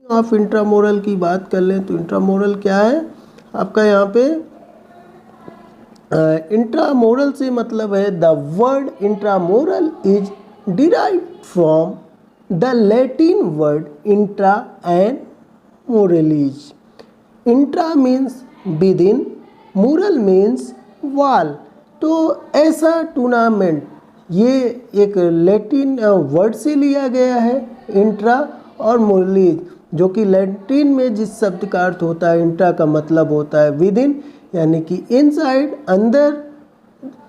Of इंट्रामोरल की बात कर लें तो इंट्रामोरल क्या है आपका यहाँ पे इंट्रामोरल से मतलब है the word intramural is derived from the Latin word intra and muralis. Intra means within, mural means wall. तो ऐसा टूर्नामेंट ये एक लैटिन वर्ड से लिया गया है इंट्रा और मोरलिज, जो कि लैटिन में जिस शब्द का अर्थ होता है इंट्रा का मतलब होता है विद इन यानी कि इनसाइड अंदर,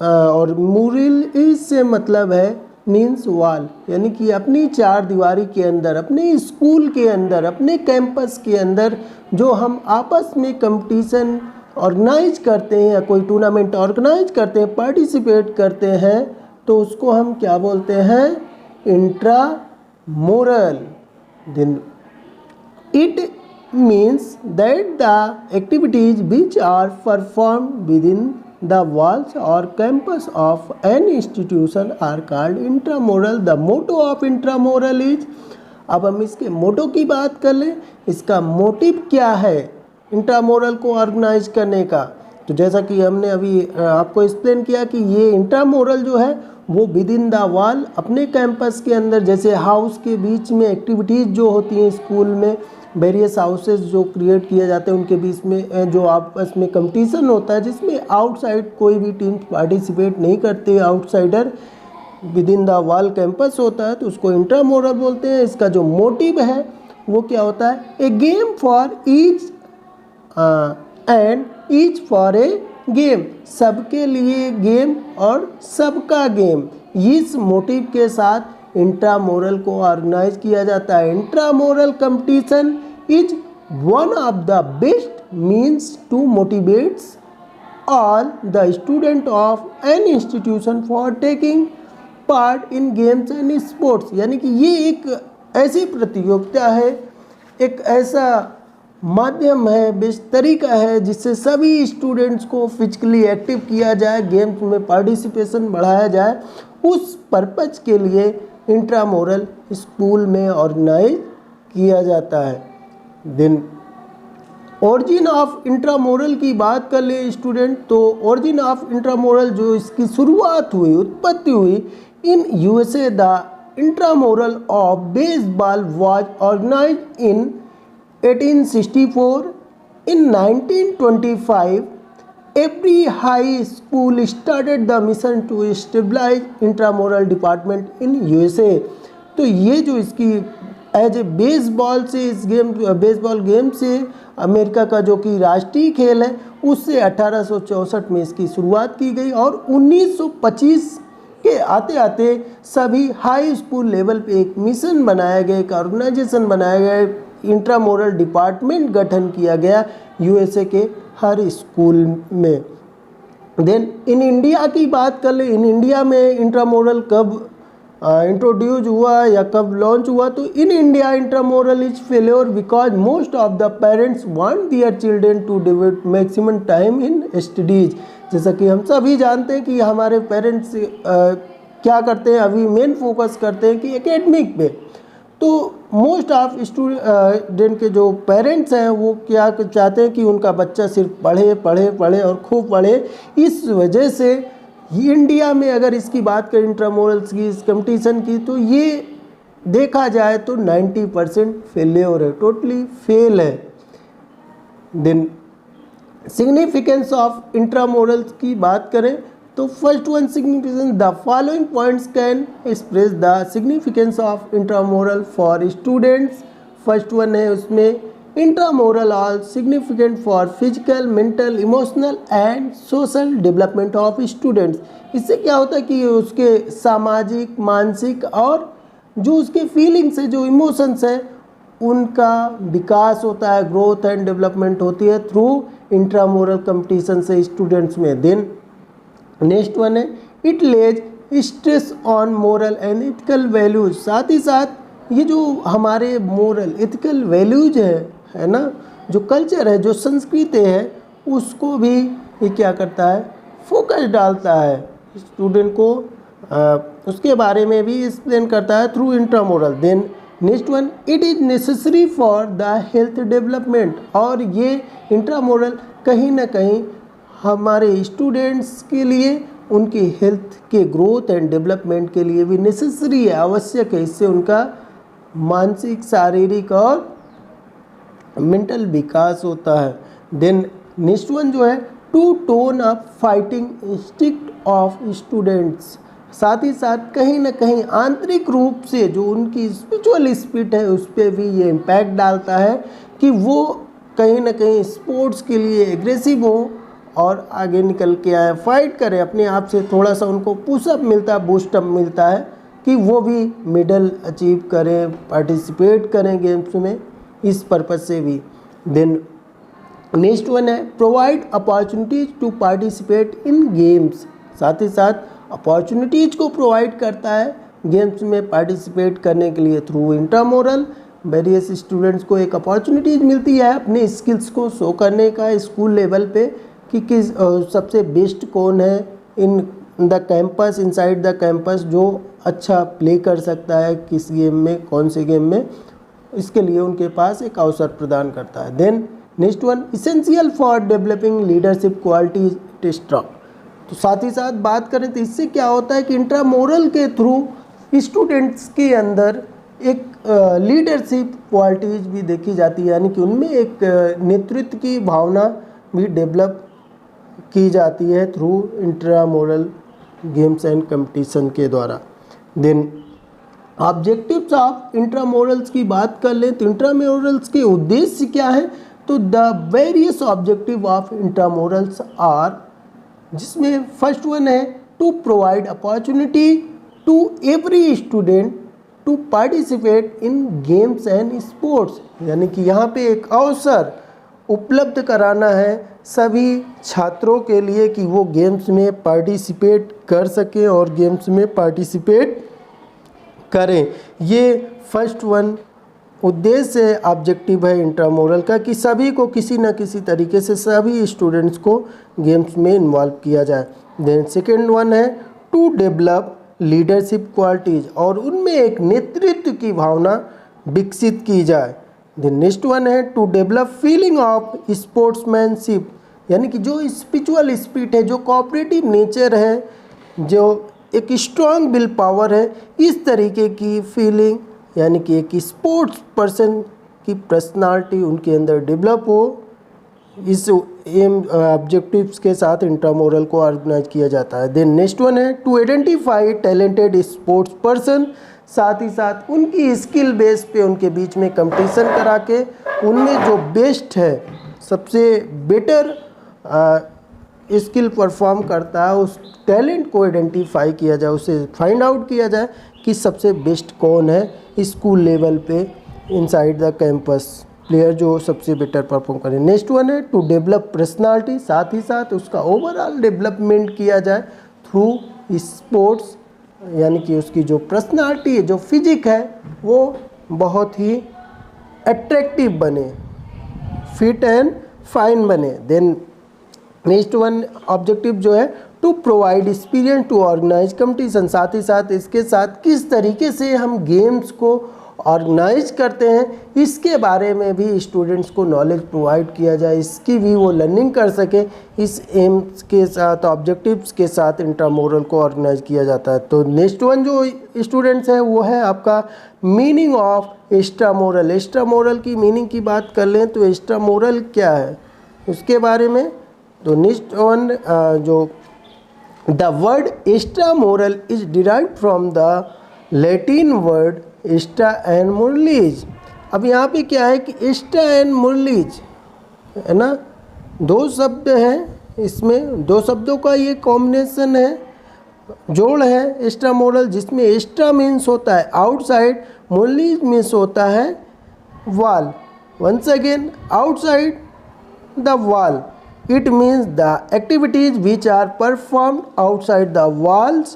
और मोरलिज से मतलब है मीन्स वॉल यानी कि अपनी चार दीवारी के अंदर, अपने स्कूल के अंदर, अपने कैंपस के अंदर जो हम आपस में कंपटीशन ऑर्गेनाइज करते हैं या कोई टूर्नामेंट ऑर्गेनाइज करते हैं, पार्टिसिपेट करते हैं, तो उसको हम क्या बोलते हैं? Intramural. Then it means that the activities which are performed within the walls or campus of an institution are called intramural. The motto of intramural is, अब हम इसके मोटो की बात कर लें, इसका मोटिव क्या है इंट्रामोरल को ऑर्गेनाइज करने का। तो जैसा कि हमने अभी आपको एक्सप्लेन किया कि ये इंट्रामोरल जो है वो विद इन द वॉल, अपने कैंपस के अंदर, जैसे हाउस के बीच में एक्टिविटीज़ जो होती हैं स्कूल में, वेरियस हाउसेस जो क्रिएट किए जाते हैं उनके बीच में जो आपस में कंपटीशन होता है जिसमें आउटसाइड कोई भी टीम पार्टिसिपेट नहीं करती, outsider with in the wall campus होता है, तो उसको इंट्रामोरल बोलते हैं। इसका जो मोटिव है वो क्या होता है? A game for each and each for a game, सबके लिए गेम और सबका गेम, इस मोटिव के साथ इंट्रामोरल को ऑर्गेनाइज किया जाता है। Intramural competition is one of the best means to motivates all the student of an institution for taking part in games and sports. यानी कि ये एक ऐसी प्रतियोगिता है, एक ऐसा माध्यम है, बेस्ट तरीका है जिससे सभी स्टूडेंट्स को फिजिकली एक्टिव किया जाए, गेम्स में पार्टिसिपेशन बढ़ाया जाए। उस पर्पज के लिए इंट्रामोरल स्कूल में ऑर्गेनाइज किया जाता है। देन ओरिजिन ऑफ इंट्रामोरल की बात कर ले स्टूडेंट, तो ओरिजिन ऑफ इंट्रामोरल जो इसकी शुरुआत हुई, उत्पत्ति हुई in USA. The intramural of baseball was organised in 1864. In 1925, every high school started the mission to establish intramural department in USA. तो ये जो इसकी एज ए बेसबॉल से इस गेम, बेसबॉल गेम से अमेरिका का जो कि राष्ट्रीय खेल है उससे 1864 में इसकी शुरुआत की गई और 1925 के आते आते सभी हाई स्कूल लेवल पे एक मिशन बनाया गया, एक ऑर्गेनाइजेशन बनाया गया, इंट्रामोरल डिपार्टमेंट गठन किया गया यूएसए के हर स्कूल में। देन इन इंडिया की बात कर ले, इन इंडिया में इंट्रामोरल कब इंट्रोड्यूस हुआ या कब लॉन्च हुआ, तो in India intramural is failure because most of the parents want their children to devote maximum time in studies. जैसा कि हम सभी जानते हैं कि हमारे पेरेंट्स क्या करते हैं, अभी मेन फोकस करते हैं कि एकेडमिक पे। तो मोस्ट ऑफ स्टूडेंट के जो पेरेंट्स हैं वो क्या चाहते हैं कि उनका बच्चा सिर्फ पढ़े पढ़े पढ़े और खूब पढ़े। इस वजह से इंडिया में अगर इसकी बात करें इंट्रामोरल्स की, इस कंपटीशन की, तो ये देखा जाए तो 90% फेल्योर है, टोटली फेल है। देन सिग्निफिकेंस ऑफ इंट्रामोरल्स की बात करें तो first one significance, the following points can express the significance of intramural for students. First one है उसमें intramural are significant for physical, mental, emotional and social development of students. इससे क्या होता है कि उसके सामाजिक, मानसिक और जो उसके फीलिंग्स है, जो इमोशंस है, उनका विकास होता है, ग्रोथ एंड डेवलपमेंट होती है थ्रू इंट्रामोरल कंपटीशन से स्टूडेंट्स में। देन नेक्स्ट वन है it Lay's stress on moral and ethical values. साथ ही साथ ये जो हमारे मोरल एथिकल वैल्यूज है ना, जो कल्चर है, जो संस्कृति है, उसको भी ये क्या करता है, फोकस डालता है स्टूडेंट को, उसके बारे में भी एक्सप्लेन करता है through intramural. Then next one, it is necessary for the health development, और ये इंट्रामोरल कहीं ना कहीं हमारे स्टूडेंट्स के लिए उनकी हेल्थ के ग्रोथ एंड डेवलपमेंट के लिए भी नेसेसरी है, आवश्यक है। इससे उनका मानसिक, शारीरिक और मेंटल विकास होता है। देन नेक्स्ट वन जो है, to tone up fighting instinct of students, साथ ही साथ कहीं ना कहीं आंतरिक रूप से जो उनकी स्पिरिचुअल स्पिरिट है उस पर भी ये इम्पैक्ट डालता है कि वो कहीं ना कहीं स्पोर्ट्स के लिए एग्रेसिव हो और आगे निकल के आए, फाइट करें अपने आप से, थोड़ा सा उनको पुशअप मिलता है, बूस्टअप मिलता है कि वो भी मेडल अचीव करें, पार्टिसिपेट करें गेम्स में, इस पर्पज़ से भी। देन नेक्स्ट वन है, provide opportunities to participate in games, साथ ही साथ अपॉर्चुनिटीज़ को प्रोवाइड करता है गेम्स में पार्टिसिपेट करने के लिए थ्रू इंट्रामोरल। वेरियस स्टूडेंट्स को एक अपॉर्चुनिटीज़ मिलती है अपने स्किल्स को शो करने का स्कूल लेवल पे कि किस सबसे बेस्ट कौन है in the campus, inside the campus, जो अच्छा प्ले कर सकता है किस गेम में, कौन से गेम में, इसके लिए उनके पास एक अवसर प्रदान करता है। Then next one, essential for developing leadership qualities etcetera, तो साथ ही साथ बात करें तो इससे क्या होता है कि इंट्रामोरल के थ्रू स्टूडेंट्स के अंदर एक लीडरशिप क्वालिटीज़ भी देखी जाती है, यानी कि उनमें एक नेतृत्व की भावना भी डेवलप की जाती है थ्रू इंट्रामोरल गेम्स एंड कंपटीशन के द्वारा। देन ऑब्जेक्टिव्स ऑफ इंट्रामोरल्स की बात कर लें तो इंट्रामोरल्स के उद्देश्य क्या है, तो the various objective of intramurals are, जिसमें फर्स्ट वन है to provide opportunity to every student to participate in games and sports, यानी कि यहाँ पे एक अवसर उपलब्ध कराना है सभी छात्रों के लिए कि वो गेम्स में पार्टिसिपेट कर सकें और गेम्स में पार्टिसिपेट करें। ये फर्स्ट वन उद्देश्य है, ऑब्जेक्टिव है इंट्रामोरल का, कि सभी को किसी न किसी तरीके से सभी स्टूडेंट्स को गेम्स में इन्वॉल्व किया जाए। देन सेकेंड वन है टू डेवलप लीडरशिप क्वालिटीज़, और उनमें एक नेतृत्व की भावना विकसित की जाए। देन नेक्स्ट वन है to develop feeling of sportsmanship, यानी कि जो स्पिरिचुअल स्पिरिट है, जो कोऑपरेटिव नेचर है, जो एक स्ट्रॉन्ग विल पावर है, इस तरीके की फीलिंग, यानी कि एक स्पोर्ट्स पर्सन की पर्सनालिटी उनके अंदर डेवलप हो, इस एम ऑब्जेक्टिव्स के साथ इंट्रामोरल को ऑर्गेनाइज किया जाता है। देन नेक्स्ट वन है to identify talented sports person, साथ ही साथ उनकी स्किल बेस पे उनके बीच में कंपटीशन करा के उनमें जो बेस्ट है, सबसे बेटर स्किल परफॉर्म करता है, उस टैलेंट को आइडेंटिफाई किया जाए, उसे फाइंड आउट किया जाए कि सबसे बेस्ट कौन है स्कूल लेवल पे इनसाइड द कैंपस प्लेयर जो सबसे बेटर परफॉर्म करे। नेक्स्ट वन है टू डेवलप पर्सनालिटी, साथ ही साथ उसका ओवरऑल डेवलपमेंट किया जाए थ्रू स्पोर्ट्स, यानी कि उसकी जो पर्सनालिटी है, जो फिजिक है, वो बहुत ही अट्रैक्टिव बने, फिट एंड फाइन बने। देन नेक्स्ट वन ऑब्जेक्टिव जो है to provide experience to organise competition, साथ ही साथ इसके साथ किस तरीके से हम गेम्स को ऑर्गेनाइज करते हैं इसके बारे में भी स्टूडेंट्स को नॉलेज प्रोवाइड किया जाए, इसकी भी वो लर्निंग कर सके। इस एम्स के साथ, ऑब्जेक्टिव्स के साथ इंट्रामोरल को ऑर्गेनाइज किया जाता है। तो नेक्स्ट वन जो स्टूडेंट्स है वो है आपका मीनिंग ऑफ एक्स्ट्रामोरल। एक्स्ट्रामोरल की मीनिंग की बात कर लें तो एक्स्ट्रामोरल क्या है उसके बारे में, तो नेक्स्ट वन जो the word extramural is derived from the Latin word extra and muralis. अब यहाँ पे क्या है कि एक्स्ट्रा एंड मोरलीज है ना, दो शब्द हैं, इसमें दो शब्दों का ये कॉम्बिनेशन है, जोड़ है एक्स्ट्रामोरल, जिसमें एक्स्ट्रा मीन्स होता है आउटसाइड, मोरलीज मीन्स होता है wall. Once again outside the wall, it means the activities which are performed outside the walls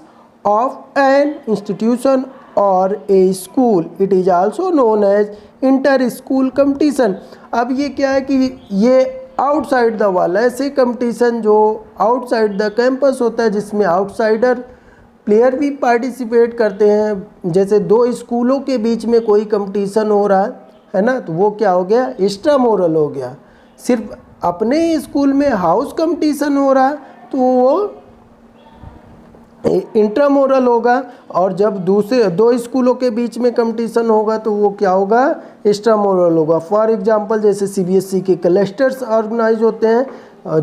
of an institution or a school. It is also known as inter-school competition. अब ये क्या है कि ये outside the wall, ऐसे competition जो outside the campus होता है जिसमें आउटसाइडर प्लेयर भी पार्टिसिपेट करते हैं। जैसे दो स्कूलों के बीच में कोई कंपटीशन हो रहा है ना, तो वो क्या हो गया, एक्स्ट्रामुरल हो गया। सिर्फ अपने ही स्कूल में हाउस कंपटीशन हो रहा है तो वो इंट्रामुरल होगा, और जब दूसरे दो स्कूलों के बीच में कंपटीशन होगा तो वो क्या होगा, एक्स्ट्रामुरल होगा। फॉर एग्जांपल जैसे सीबीएसई के क्लस्टर्स ऑर्गेनाइज होते हैं,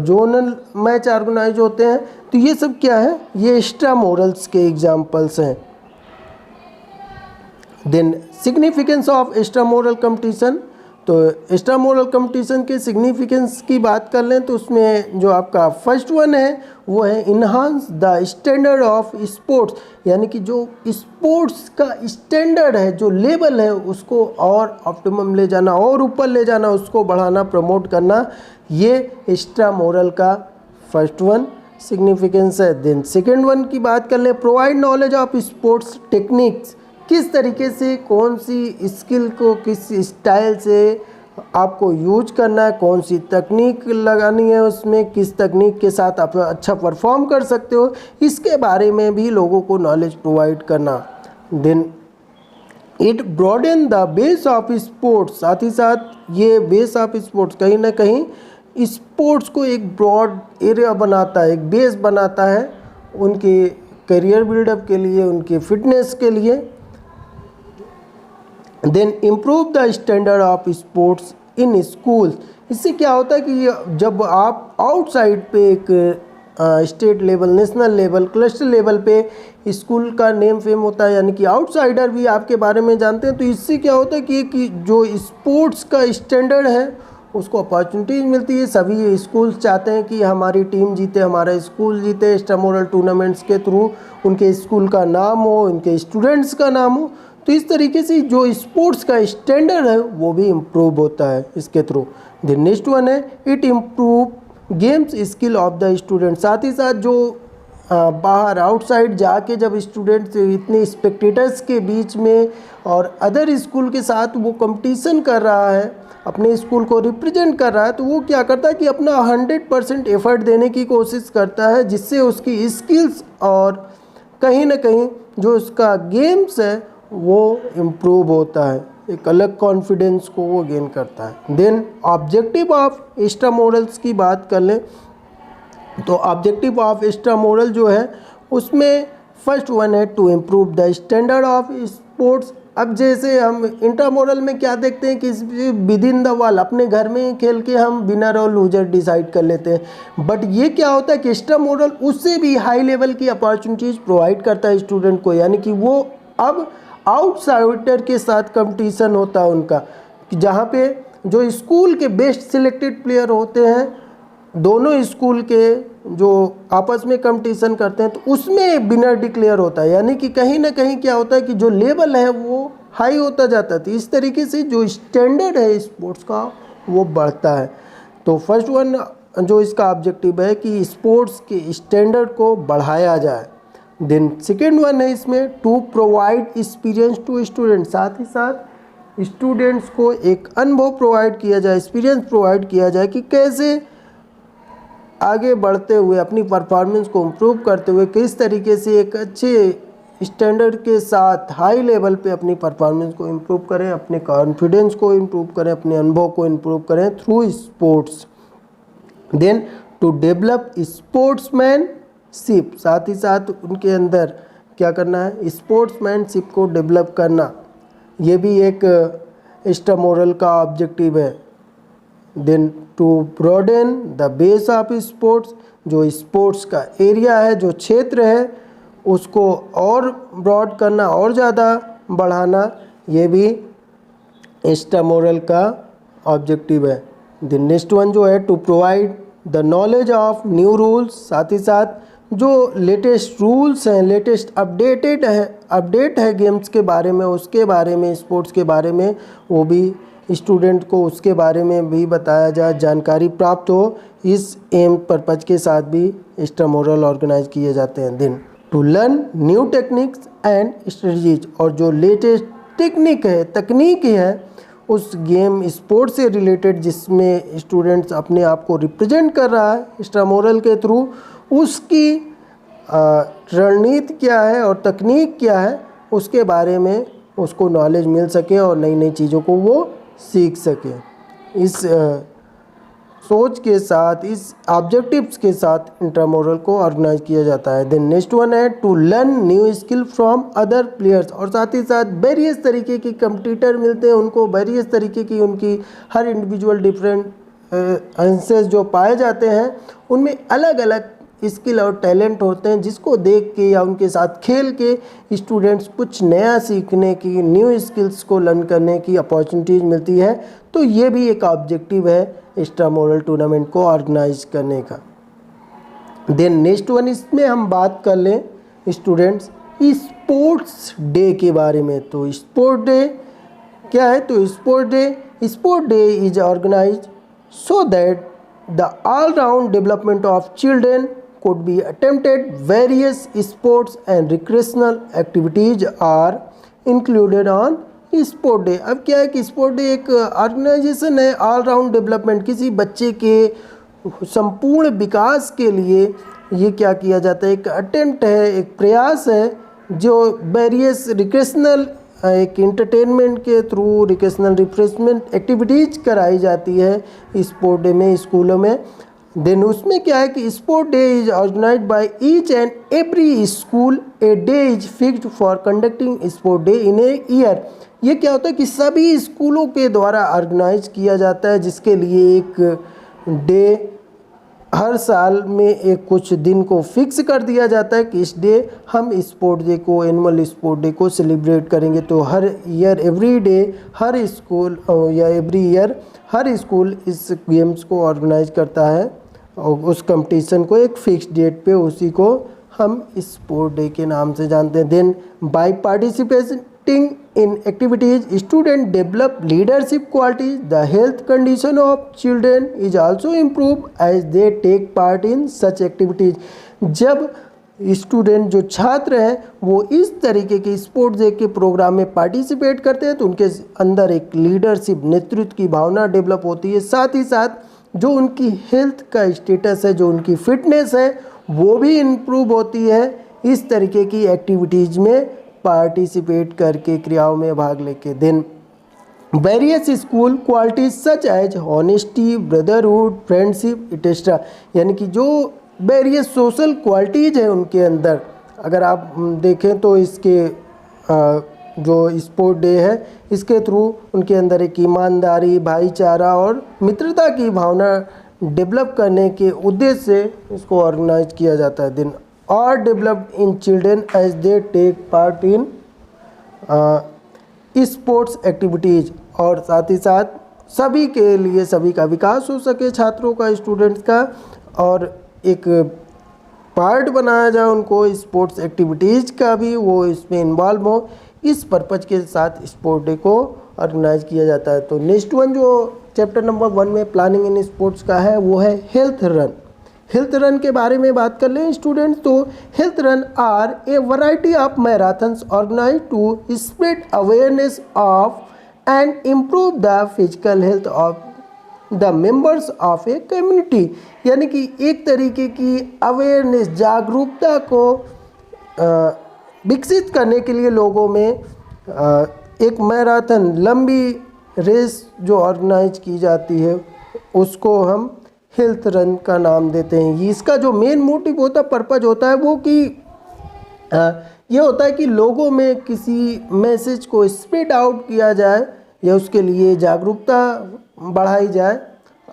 जोनल मैच ऑर्गेनाइज होते हैं, तो ये सब क्या है, ये एक्स्ट्रामुरल्स के एग्जांपल्स हैं। देन सिग्निफिकेंस ऑफ एक्स्ट्रामुरल कंपटीशन, तो एक्स्ट्रामुरल कंपटीशन के सिग्निफिकेंस की बात कर लें तो उसमें जो आपका फर्स्ट वन है वो है enhance the standard of sports, यानी कि जो स्पोर्ट्स का स्टैंडर्ड है, जो लेवल है, उसको और ऑप्टिमम ले जाना और ऊपर ले जाना, उसको बढ़ाना, प्रमोट करना, ये एक्स्ट्रामुरल का फर्स्ट वन सिग्निफिकेंस है। देन सेकेंड वन की बात कर लें, provide knowledge of sports techniques, किस तरीके से कौन सी स्किल को किस स्टाइल से आपको यूज करना है, कौन सी तकनीक लगानी है, उसमें किस तकनीक के साथ आप अच्छा परफॉर्म कर सकते हो, इसके बारे में भी लोगों को नॉलेज प्रोवाइड करना। Then it broaden the base of sports, साथ ही साथ ये बेस ऑफ स्पोर्ट्स कहीं ना कहीं स्पोर्ट्स को एक ब्रॉड एरिया बनाता है, एक बेस बनाता है उनके करियर बिल्डअप के लिए, उनके फिटनेस के लिए। Then improve the standard of sports in schools, इससे क्या होता है कि जब आप आउटसाइड पे एक state level, national level, cluster level पे स्कूल का नेम फेम होता है, यानी कि आउटसाइडर भी आपके बारे में जानते हैं, तो इससे क्या होता है कि जो स्पोर्ट्स का स्टैंडर्ड है उसको अपॉर्चुनिटीज मिलती है। सभी स्कूल्स चाहते हैं कि हमारी टीम जीते, हमारा स्कूल जीते, एक्स्ट्रामुरल टूर्नामेंट्स के थ्रू उनके स्कूल का नाम हो, उनके स्टूडेंट्स का नाम हो, तो इस तरीके से जो स्पोर्ट्स का स्टैंडर्ड है वो भी इम्प्रूव होता है इसके थ्रू। द नेक्स्ट वन है it improve games skill of the student, साथ ही साथ जो बाहर आउटसाइड जाके जब स्टूडेंट्स इतने स्पेक्टेटर्स के बीच में और अदर स्कूल के साथ वो कंपटीशन कर रहा है, अपने स्कूल को रिप्रेजेंट कर रहा है, तो वो क्या करता है कि अपना 100% एफर्ट देने की कोशिश करता है, जिससे उसकी स्किल्स और कहीं ना कहीं जो उसका गेम्स है वो इम्प्रूव होता है, एक अलग कॉन्फिडेंस को वो गेन करता है। देन ऑब्जेक्टिव ऑफ एक्स्ट्रामुरल्स की बात कर लें तो ऑब्जेक्टिव ऑफ एक्स्ट्रामुरल जो है उसमें फर्स्ट वन है to improve the standard of sports. अब जैसे हम इंट्रामुरल में क्या देखते हैं कि विद इन द वॉल अपने घर में ही खेल के हम विनर और लूजर डिसाइड कर लेते हैं, बट ये क्या होता है कि एक्स्ट्रामुरल उससे भी हाई लेवल की अपॉर्चुनिटीज़ प्रोवाइड करता है स्टूडेंट को, यानी कि वो अब आउटसाइडर के साथ कंपटीशन होता है उनका, कि जहाँ पे जो स्कूल के बेस्ट सिलेक्टेड प्लेयर होते हैं, दोनों स्कूल के जो आपस में कंपटीशन करते हैं, तो उसमें विनर डिक्लेयर होता है, यानी कि कहीं ना कहीं क्या होता है कि जो लेवल है वो हाई होता जाता है। तो इस तरीके से जो स्टैंडर्ड है स्पोर्ट्स का वो बढ़ता है। तो फर्स्ट वन जो इसका ऑब्जेक्टिव है कि स्पोर्ट्स के स्टैंडर्ड को बढ़ाया जाए। देन सेकेंड वन है इसमें to provide experience to student, साथ ही साथ स्टूडेंट्स को एक अनुभव प्रोवाइड किया जाए, एक्सपीरियंस प्रोवाइड किया जाए कि कैसे आगे बढ़ते हुए अपनी परफॉर्मेंस को इम्प्रूव करते हुए किस तरीके से एक अच्छे स्टैंडर्ड के साथ हाई लेवल पे अपनी परफॉर्मेंस को इम्प्रूव करें, अपने कॉन्फिडेंस को इम्प्रूव करें, अपने अनुभव को इम्प्रूव करें through sports. Then to develop sportsmanship, साथ ही साथ उनके अंदर क्या करना है, स्पोर्ट्समैनशिप को डेवलप करना, ये भी एक एक्स्ट्रामुरल का ऑब्जेक्टिव है। Then to broaden the base of sports, जो स्पोर्ट्स का एरिया है, जो क्षेत्र है, उसको और ब्रॉड करना और ज़्यादा बढ़ाना, ये भी एक्स्ट्रामुरल का ऑब्जेक्टिव है। द नेक्स्ट वन जो है to provide the knowledge of new rules, साथ ही साथ जो लेटेस्ट रूल्स हैं, लेटेस्ट अपडेट है गेम्स के बारे में, उसके बारे में, स्पोर्ट्स के बारे में, वो भी स्टूडेंट को उसके बारे में भी बताया जाए, जानकारी प्राप्त हो, इस एम पर्पज के साथ भी एक्स्ट्रामुरल ऑर्गेनाइज किए जाते हैं। Then to learn new techniques and strategies, और जो लेटेस्ट तकनीक है उस गेम स्पोर्ट से रिलेटेड जिसमें स्टूडेंट्स अपने आप को रिप्रेजेंट कर रहा है एक्स्ट्रामुरल के थ्रू, उसकी रणनीति क्या है और तकनीक क्या है उसके बारे में उसको नॉलेज मिल सके और नई नई चीज़ों को वो सीख सके। इस सोच के साथ, इस ऑब्जेक्टिव्स के साथ इंट्रामोरल को ऑर्गेनाइज किया जाता है। देन नेक्स्ट वन है to learn new skill from other players, और साथ ही साथ वेरियस तरीके की कंपटीटर मिलते हैं उनको, वेरियस तरीके की उनकी हर इंडिविजुअल डिफरेंट आंसर्स जो पाए जाते हैं उनमें अलग अलग स्किल और टैलेंट होते हैं, जिसको देख के या उनके साथ खेल के स्टूडेंट्स कुछ नया सीखने की, न्यू स्किल्स को लर्न करने की अपॉर्चुनिटीज़ मिलती है। तो ये भी एक ऑब्जेक्टिव है एक्स्ट्रामोरल टूर्नामेंट को ऑर्गेनाइज करने का। देन नेक्स्ट वन, इसमें हम बात कर लें स्टूडेंट्स स्पोर्ट्स डे के बारे में। तो स्पोर्ट डे क्या है? तो sport day is organise so that the all-round development of children could be attempted. Various sports and recreational activities are included on sport day. अब क्या है कि स्पोर्ट डे एक ऑर्गेनाइजेशन है ऑल राउंड डेवलपमेंट, किसी बच्चे के संपूर्ण विकास के लिए ये क्या किया जाता है, एक अटेम्प्ट है, एक प्रयास है जो वेरियस रिक्रेशनल एक इंटरटेनमेंट के थ्रू रिक्रेशनल रिफ्रेशमेंट एक्टिविटीज़ कराई जाती है स्पोर्ट डे में स्कूलों में। देन उसमें क्या है कि sport day is organise by each and every school, a day is fixed for conducting sport day in a year. ये क्या होता है कि सभी स्कूलों के द्वारा ऑर्गेनाइज किया जाता है, जिसके लिए एक डे हर साल में एक कुछ दिन को फिक्स कर दिया जाता है कि इस डे हम स्पोर्ट डे को, एनुअल स्पोर्ट डे को सेलिब्रेट करेंगे। तो हर ईयर एवरी डे हर स्कूल या एवरी ईयर हर स्कूल इस गेम्स को ऑर्गेनाइज करता है और उस कंपटीशन को एक फिक्स डेट पे, उसी को हम स्पोर्ट डे के नाम से जानते हैं। Then by participating in activities, students develop leadership qualities. The health condition of children is also improved as they take part in such activities. जब स्टूडेंट जो छात्र हैं वो इस तरीके के स्पोर्ट्स डे के प्रोग्राम में पार्टिसिपेट करते हैं तो उनके अंदर एक लीडरशिप, नेतृत्व की भावना डेवलप होती है। साथ ही साथ जो उनकी हेल्थ का स्टेटस है, जो उनकी फिटनेस है, वो भी इम्प्रूव होती है इस तरीके की एक्टिविटीज़ में पार्टिसिपेट करके, क्रियाओं में भाग लेके। Then various school qualities such as honesty, brotherhood, friendship etcetera, यानी कि जो वेरियस सोशल क्वालिटीज है उनके अंदर, अगर आप देखें तो इसके जो स्पोर्ट डे है इसके थ्रू उनके अंदर एक ईमानदारी, भाईचारा और मित्रता की भावना डेवलप करने के उद्देश्य से इसको ऑर्गेनाइज किया जाता है। Then are developed in children as they take part in sports activities, और साथ ही साथ सभी के लिए सभी का विकास हो सके, छात्रों का, स्टूडेंट्स का, और एक पार्ट बनाया जाए उनको स्पोर्ट्स एक्टिविटीज़ का भी, वो इसमें इन्वॉल्व हो, इस पर्पज के साथ स्पोर्ट डे को ऑर्गेनाइज किया जाता है। तो नेक्स्ट वन जो चैप्टर नंबर 1 में प्लानिंग इन स्पोर्ट्स का है वो है हेल्थ रन। हेल्थ रन के बारे में बात कर लें स्टूडेंट्स, तो health run are a variety of marathons organise to spread awareness of and improve the physical health of the members of a community, यानी कि एक तरीके की अवेयरनेस, जागरूकता को विकसित करने के लिए लोगों में एक मैराथन, लंबी रेस जो ऑर्गेनाइज की जाती है उसको हम हेल्थ रन का नाम देते हैं। इसका जो मेन मोटिव होता है, पर्पज होता है वो कि ये होता है कि लोगों में किसी मैसेज को स्प्रेड आउट किया जाए या उसके लिए जागरूकता बढ़ाई जाए,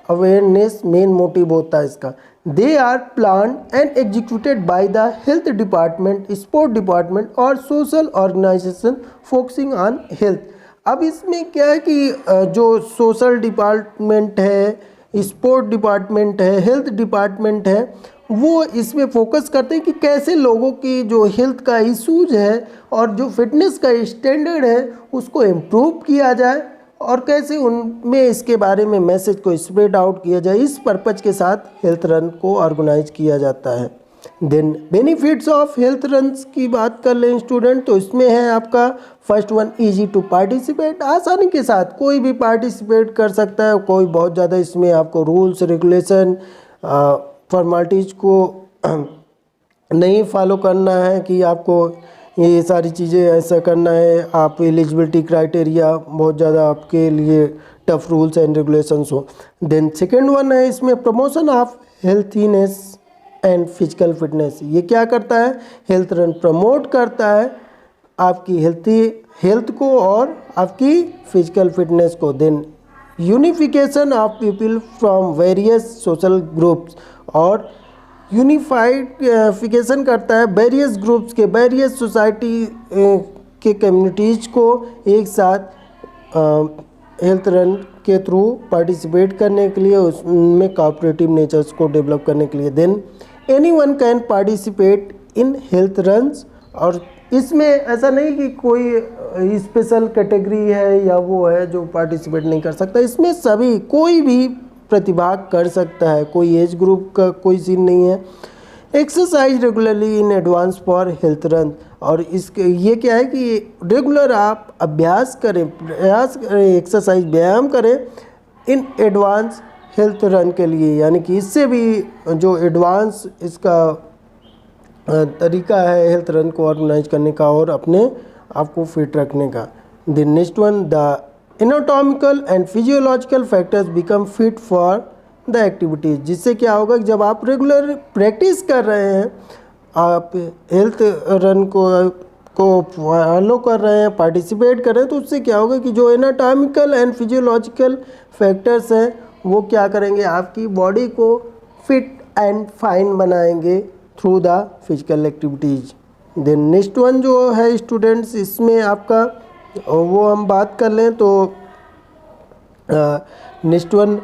अवेयरनेस मेन मोटिव होता है इसका। They are plan and executed by the health department, sport department और social organisation focusing on health. अब इसमें क्या है कि जो सोशल डिपार्टमेंट है, स्पोर्ट डिपार्टमेंट है, हेल्थ डिपार्टमेंट है, वो इसमें फोकस करते हैं कि कैसे लोगों की जो हेल्थ का इश्यूज है और जो फिटनेस का स्टैंडर्ड है उसको इम्प्रूव किया जाए और कैसे उनमें इसके बारे में मैसेज को स्प्रेड आउट किया जाए। इस पर्पज के साथ हेल्थ रन को ऑर्गेनाइज किया जाता है। Then benefits of health runs की बात कर लें स्टूडेंट, तो इसमें है आपका first one easy to participate, आसानी के साथ कोई भी पार्टिसिपेट कर सकता है, कोई बहुत ज़्यादा इसमें आपको रूल्स रेगुलेशन फॉर्मेलिटीज़ को नहीं फॉलो करना है कि आपको ये सारी चीज़ें ऐसा करना है, आप एलिजिबिलिटी क्राइटेरिया बहुत ज़्यादा आपके लिए टफ रूल्स एंड रेगुलेशंस हो। देन सेकेंड वन है इसमें promotion of healthiness and physical fitness. ये क्या करता है, हेल्थ रन प्रमोट करता है आपकी हेल्थ को और आपकी फिजिकल फिटनेस को। Then unification of people from various social groups, और यूनिफाइडिफिकेशन करता है वेरियस ग्रुप्स के, वेरियस सोसाइटी के कम्युनिटीज़ को एक साथ हेल्थ रन के थ्रू पार्टिसिपेट करने के लिए, उसमें कोऑपरेटिव नेचर्स को डेवलप करने के लिए। Than anyone can participate in health runs, और इसमें ऐसा नहीं कि कोई स्पेशल कैटेगरी है या वो है जो पार्टिसिपेट नहीं कर सकता, इसमें सभी कोई भी प्रतिभाग कर सकता है, कोई एज ग्रुप का कोई सीन नहीं है। Exercise regularly in advance for health run, और इसके ये क्या है कि रेगुलर आप अभ्यास करें, प्रयास करें, एक्सरसाइज व्यायाम करें इन एडवांस हेल्थ रन के लिए, यानी कि इससे भी जो एडवांस इसका तरीका है हेल्थ रन को ऑर्गेनाइज करने का और अपने आप को फिट रखने का। The next one, the anatomical and physiological factors become fit for the activities. जिससे क्या होगा कि जब आप रेगुलर प्रैक्टिस कर रहे हैं, आप हेल्थ रन को फॉलो कर रहे हैं, पार्टिसिपेट कर रहे हैं, तो उससे क्या होगा कि जो एनाटॉमिकल एंड फिजियोलॉजिकल फैक्टर्स हैं वो क्या करेंगे, आपकी बॉडी को फिट एंड फाइन बनाएंगे through the physical activities. Then next one जो है स्टूडेंट्स, इसमें आपका वो हम बात कर लें तो नेक्स्ट वन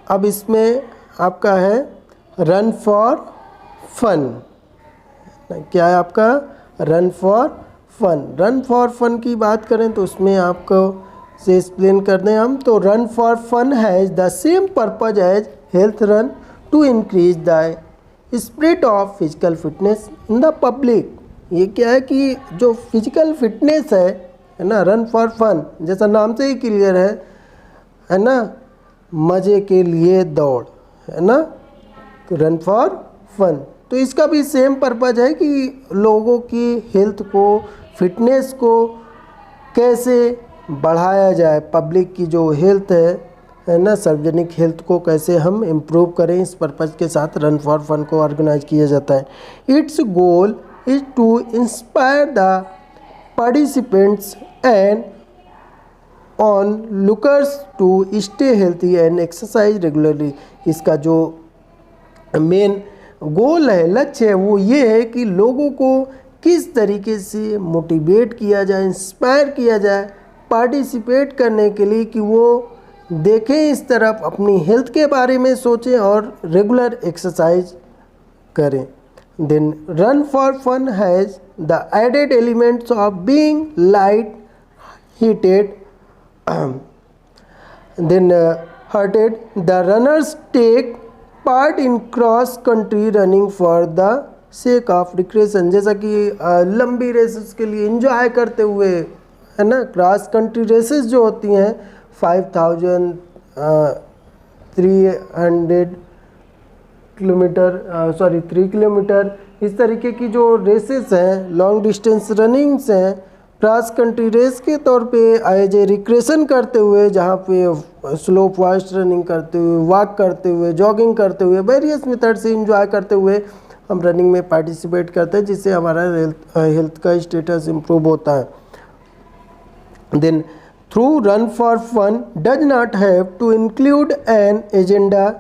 अब इसमें आपका है रन फॉर फन। क्या है आपका, run for fun. Run for fun की बात करें तो उसमें आपको से एक्सप्लेन कर दें हम, तो run for fun has the same purpose as health run to increase the spirit of physical fitness in the public. ये क्या है कि जो फिजिकल फिटनेस है ना, रन फॉर फन जैसा नाम से ही क्लियर है ना, मज़े के लिए दौड़, है ना, तो रन फॉर फन। तो इसका भी सेम पर्पज है कि लोगों की हेल्थ को, फिटनेस को कैसे बढ़ाया जाए, पब्लिक की जो हेल्थ है ना, सार्वजनिक हेल्थ को कैसे हम इम्प्रूव करें, इस पर्पज़ के साथ रन फॉर फन को ऑर्गेनाइज किया जाता है। Its goal is to inspire the participants and onlookers to stay healthy and exercise regularly. इसका जो मेन गोल है, लक्ष्य है, वो ये है कि लोगों को किस तरीके से मोटिवेट किया जाए, इंस्पायर किया जाए पार्टिसिपेट करने के लिए, कि वो देखें इस तरफ, अपनी हेल्थ के बारे में सोचें और रेगुलर एक्सरसाइज करें। Then run for fun has the added elements of being light heated then hearted. The runners take part in cross country running for the sake of recreation। जैसा कि लंबी रेसेस के लिए इंजॉय करते हुए, है ना, क्रॉस कंट्री रेसेस जो होती हैं 5300 किलोमीटर 3 किलोमीटर, इस तरीके की जो रेसेस हैं, लॉन्ग डिस्टेंस रनिंग्स हैं, क्रॉस कंट्री रेस के तौर पे एज ए रिक्रेशन करते हुए, जहाँ पे स्लो फास्ट रनिंग करते हुए, वॉक करते हुए, जॉगिंग करते हुए, वेरियस मेथड से इंजॉय करते हुए हम रनिंग में पार्टिसिपेट करते हैं, जिससे हमारा हेल्थ का स्टेटस इम्प्रूव होता है। Then through run for fun does not have to include an agenda,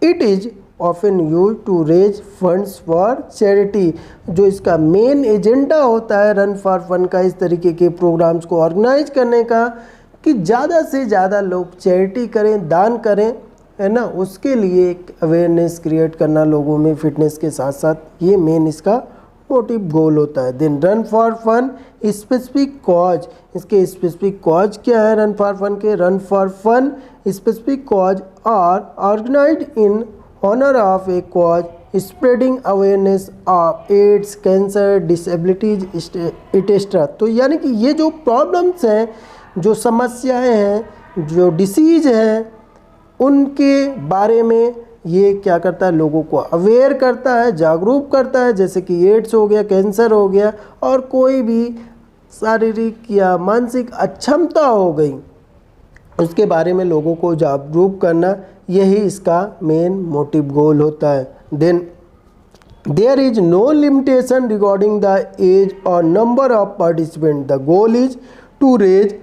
it is often used to raise funds for charity. जो इसका मेन एजेंडा होता है रन फॉर फन का, इस तरीके के प्रोग्राम्स को ऑर्गेनाइज करने का, कि ज़्यादा से ज़्यादा लोग चैरिटी करें, दान करें, है ना, उसके लिए एक अवेयरनेस क्रिएट करना लोगों में फिटनेस के साथ साथ, ये मेन इसका मोटिव गोल होता है। Then run for fun specific cause, इसके स्पेसिफिक कॉज क्या है रन फॉर फन के, run for fun specific cause are organised in honor of a cause spreading awareness of AIDS, cancer, disabilities etc। तो यानी कि ये जो प्रॉब्लम्स हैं, जो समस्याएं हैं, जो डिसीज़ हैं, उनके बारे में ये क्या करता है, लोगों को अवेयर करता है, जागरूक करता है। जैसे कि एड्स हो गया, कैंसर हो गया, और कोई भी शारीरिक या मानसिक अक्षमता हो गई, उसके बारे में लोगों को जागरूक करना, यही इसका मेन मोटिव गोल होता है। Then there is no limitation regarding the age और number of participant. The goal is to raise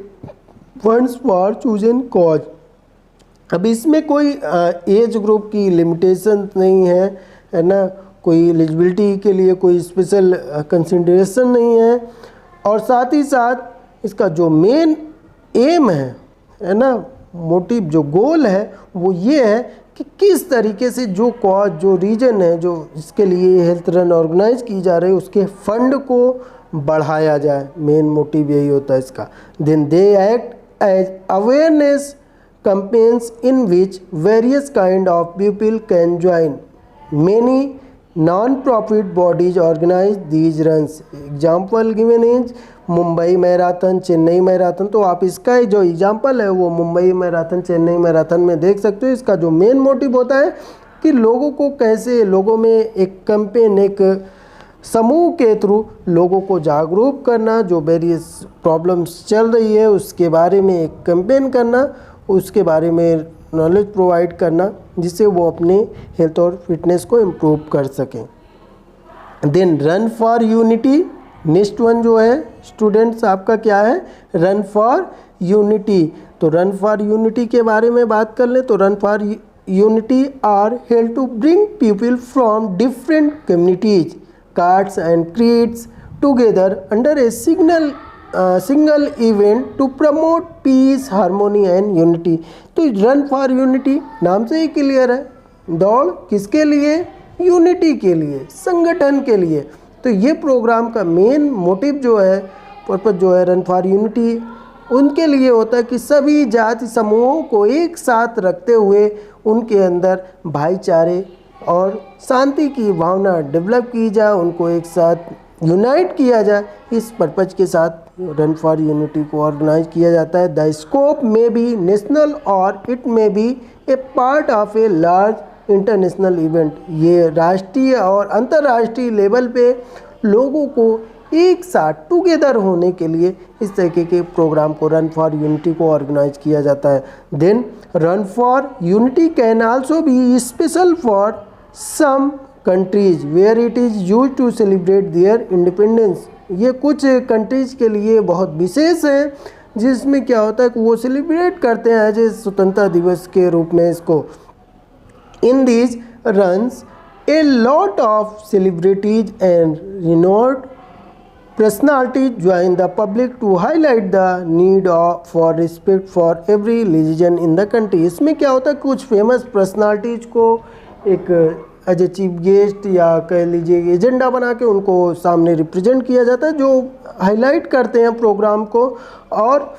funds for chosen cause. अब इसमें कोई एज ग्रुप की लिमिटेशन नहीं है ना, कोई एलिजिबिलिटी के लिए कोई स्पेशल कंसिडरेशन नहीं है, और साथ ही साथ इसका जो मेन एम है ना, मोटिव जो गोल है वो ये है कि किस तरीके से जो कॉज, जो रीजन है, जो इसके लिए हेल्थ रन ऑर्गेनाइज की जा रही है, उसके फंड को बढ़ाया जाए। मेन मोटिव यही होता है इसका। Then they act as awareness campaigns in which various kind of people can join. Many non-profit bodies organize these runs. Example given is Mumbai marathon, Chennai marathon. तो आप इसका जो एग्जाम्पल है वो मुंबई मैराथन, चेन्नई मैराथन में देख सकते हो। इसका जो मेन मोटिव होता है कि लोगों को कैसे, लोगों में एक कैंपेन, एक समूह के थ्रू लोगों को जागरूक करना, जो वेरियस प्रॉब्लम्स चल रही है उसके बारे में एक कैंपेन करना, उसके बारे में नॉलेज प्रोवाइड करना, जिससे वो अपने हेल्थ और फिटनेस को इम्प्रूव कर सकें। Then run for unity, next one जो है स्टूडेंट्स आपका क्या है, रन फॉर यूनिटी। तो रन फॉर यूनिटी के बारे में बात कर लें तो run for unity are help to bring people from different communities, castes and creeds together under a single event to promote peace, harmony and unity. तो run for unity नाम से ही क्लियर है, दौड़ किसके लिए, यूनिटी के लिए, संगठन के लिए। तो ये प्रोग्राम का मेन मोटिव जो है, पर्पज जो है रन फॉर यूनिटी, उनके लिए होता है कि सभी जाति समूहों को एक साथ रखते हुए उनके अंदर भाईचारे और शांति की भावना डेवलप की जाए, उनको एक साथ यूनाइट किया जाए। इस पर्पज के साथ रन फॉर यूनिटी को ऑर्गेनाइज किया जाता है। The scope may be national और it may be a part of a large international event. ये राष्ट्रीय और अंतर्राष्ट्रीय लेवल पे लोगों को एक साथ टुगेदर होने के लिए इस तरीके के प्रोग्राम को रन फॉर यूनिटी को ऑर्गेनाइज किया जाता है। Then run for unity can also be special for some countries where it is used to celebrate their independence. ये कुछ कंट्रीज के लिए बहुत विशेष है, जिसमें क्या होता है कि वो सेलिब्रेट करते हैं एज ए स्वतंत्रता दिवस के रूप में इसको। In these runs a lot of celebrities and renowned personalities join the public to highlight the need for respect for every religion in the country। इसमें क्या होता है, कुछ फेमस पर्सनालिटीज़ को एक एज ए चीफ गेस्ट या कह लीजिए एजेंडा बना के उनको सामने रिप्रेजेंट किया जाता है, जो हाईलाइट करते हैं प्रोग्राम को, और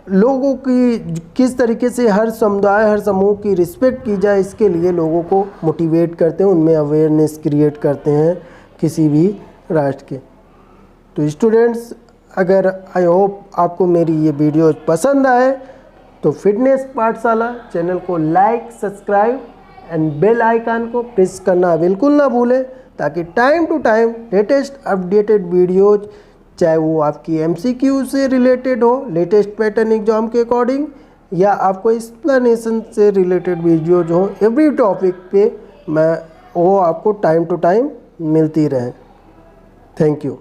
लोगों की किस तरीके से हर समुदाय, हर समूह की रिस्पेक्ट की जाए, इसके लिए लोगों को मोटिवेट करते हैं, उनमें अवेयरनेस क्रिएट करते हैं किसी भी राष्ट्र के। तो स्टूडेंट्स, अगर आई होप आपको मेरी ये वीडियो पसंद आए तो फिटनेस पाठशाला चैनल को like, subscribe and bell icon को प्रेस करना बिल्कुल ना भूलें, ताकि time to time latest updated videos, चाहे वो आपकी MCQ से रिलेटेड हो, लेटेस्ट पैटर्न एग्जाम के अकॉर्डिंग, या आपको एक्सप्लेनेशन से रिलेटेड वीडियोज हो, एवरी टॉपिक पे वो आपको टाइम टू टाइम मिलती रहे। Thank you.